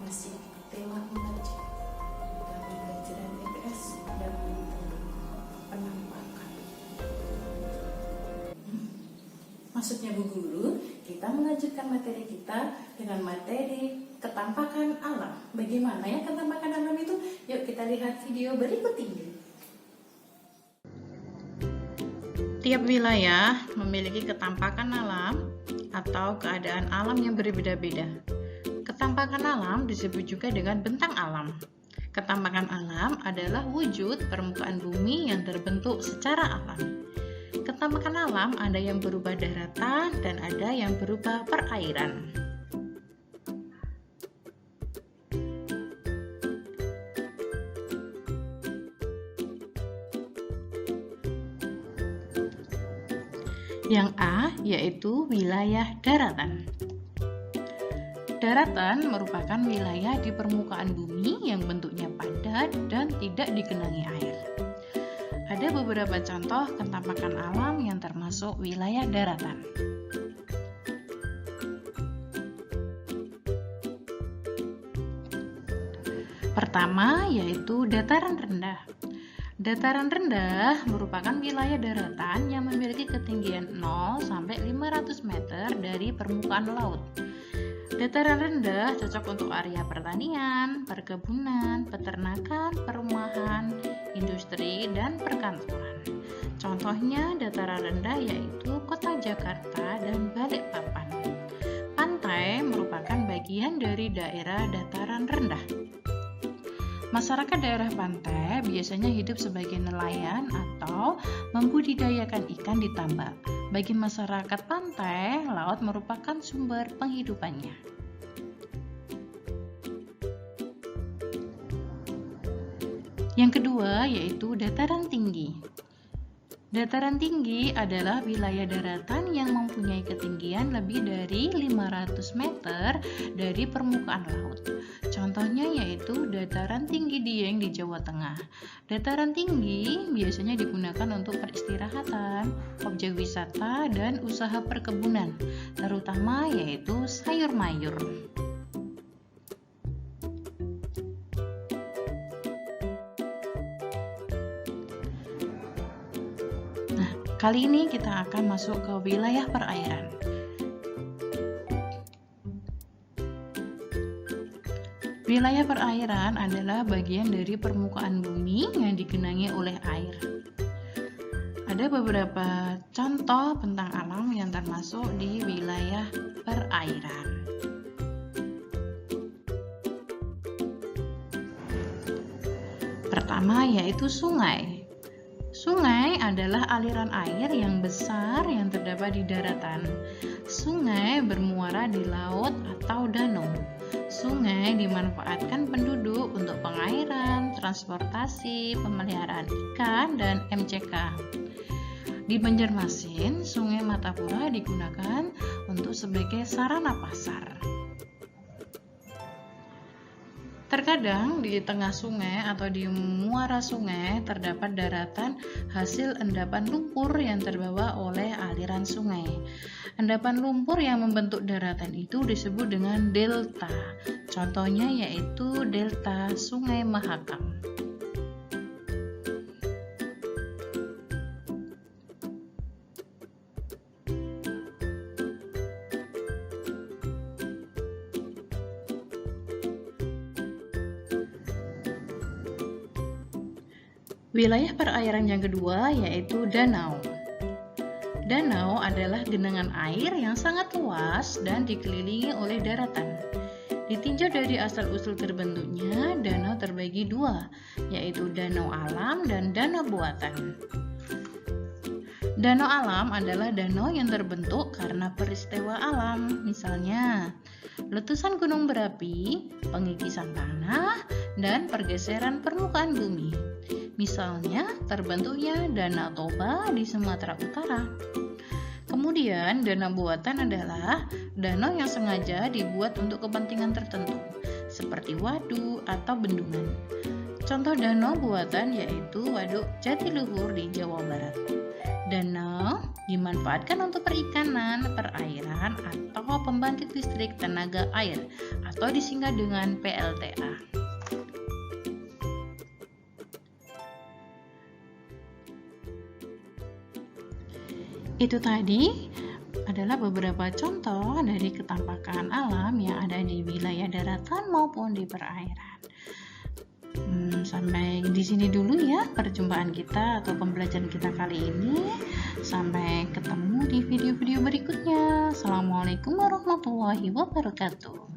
masih tema mengaji dari pelajaran IPS dan penampakan. Maksudnya Bu Guru, kita melanjutkan materi kita dengan materi ketampakan alam. Bagaimana ya ketampakan alam itu? Yuk kita lihat video berikut ini. Tiap wilayah memiliki ketampakan alam atau keadaan alam yang berbeda-beda. Ketampakan alam disebut juga dengan bentang alam. Ketampakan alam adalah wujud permukaan bumi yang terbentuk secara alami. Ketampakan alam ada yang berupa daratan dan ada yang berupa perairan. Yang A yaitu wilayah daratan. Daratan merupakan wilayah di permukaan bumi yang bentuknya padat dan tidak digenangi air. Ada beberapa contoh ketampakan alam yang termasuk wilayah daratan. Pertama yaitu dataran rendah. Dataran rendah merupakan wilayah daratan yang memiliki ketinggian 0 sampai 500 meter dari permukaan laut. Dataran rendah cocok untuk area pertanian, perkebunan, peternakan, perumahan, industri, dan perkantoran. Contohnya dataran rendah yaitu Kota Jakarta dan Balikpapan. Pantai merupakan bagian dari daerah dataran rendah. Masyarakat daerah pantai biasanya hidup sebagai nelayan atau membudidayakan ikan di tambak. Bagi masyarakat pantai, laut merupakan sumber penghidupannya. Yang kedua yaitu dataran tinggi. Dataran tinggi adalah wilayah daratan yang mempunyai ketinggian lebih dari 500 meter dari permukaan laut. Contohnya yaitu dataran tinggi Dieng di Jawa Tengah. Dataran tinggi biasanya digunakan untuk peristirahatan, objek wisata, dan usaha perkebunan, terutama yaitu sayur mayur. Nah, kali ini kita akan masuk ke wilayah perairan. Wilayah perairan adalah bagian dari permukaan bumi yang digenangi oleh air. Ada beberapa contoh bentang alam yang termasuk di wilayah perairan. Pertama yaitu sungai. Sungai adalah aliran air yang besar yang terdapat di daratan. Sungai bermuara di laut atau danau. Sungai dimanfaatkan penduduk untuk pengairan, transportasi, pemeliharaan ikan, dan MCK. Di Banjarmasin, Sungai Matapura digunakan untuk sebagai sarana pasar. Terkadang di tengah sungai atau di muara sungai terdapat daratan hasil endapan lumpur yang terbawa oleh aliran sungai. Endapan lumpur yang membentuk daratan itu disebut dengan delta. Contohnya yaitu delta Sungai Mahakam. Wilayah perairan yang kedua yaitu danau. Danau adalah genangan air yang sangat luas dan dikelilingi oleh daratan. Ditinjau dari asal-usul terbentuknya, danau terbagi dua, yaitu danau alam dan danau buatan. Danau alam adalah danau yang terbentuk karena peristiwa alam, misalnya letusan gunung berapi, pengikisan tanah, dan pergeseran permukaan bumi. Misalnya, terbentuknya Danau Toba di Sumatera Utara. Kemudian, danau buatan adalah danau yang sengaja dibuat untuk kepentingan tertentu, seperti waduk atau bendungan. Contoh danau buatan yaitu Waduk Jatiluhur di Jawa Barat, Danau Dimanfaatkan untuk perikanan, perairan, atau pembangkit listrik tenaga air, atau disingkat dengan PLTA. Itu tadi adalah beberapa contoh dari ketampakan alam yang ada di wilayah daratan maupun di perairan. Sampai di sini dulu ya perjumpaan kita atau pembelajaran kita kali ini. Sampai ketemu di video-video berikutnya. Assalamualaikum warahmatullahi wabarakatuh.